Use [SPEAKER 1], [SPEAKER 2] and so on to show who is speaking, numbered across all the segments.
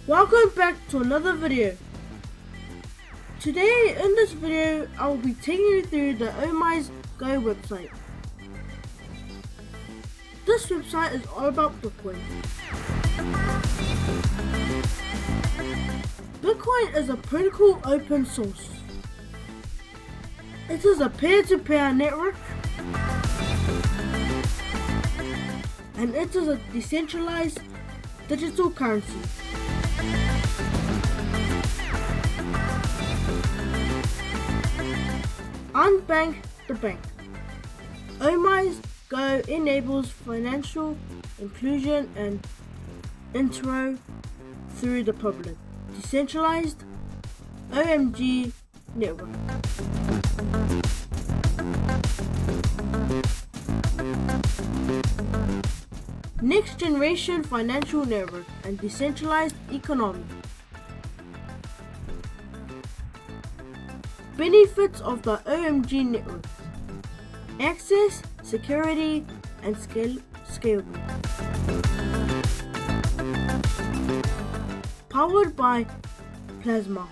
[SPEAKER 1] Welcome back to another video. Today in this video I will be taking you through the Omisego website. This website is all about Bitcoin. Bitcoin is a protocol open source. It is a peer-to-peer network and it is a decentralized digital currency. Unbank the bank. Omisego enables financial inclusion and intro through the public, decentralized OMG network. Next generation financial network and decentralized economy. Benefits of the OMG network: access, security, and scalable. Powered by Plasma.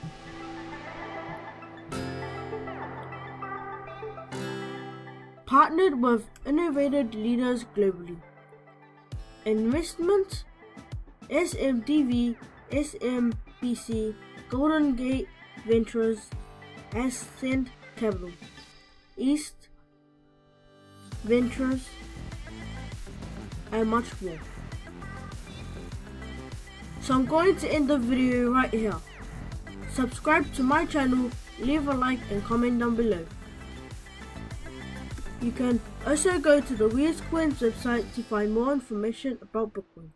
[SPEAKER 1] Partnered with innovative leaders globally. Investment: SMDV, SMBC, Golden Gate Ventures, Ascent Capital, East Ventures, and much more. So I'm going to end the video right here. Subscribe to my channel, leave a like and comment down below. You can also go to the Weird Coins website to find more information about Bitcoin.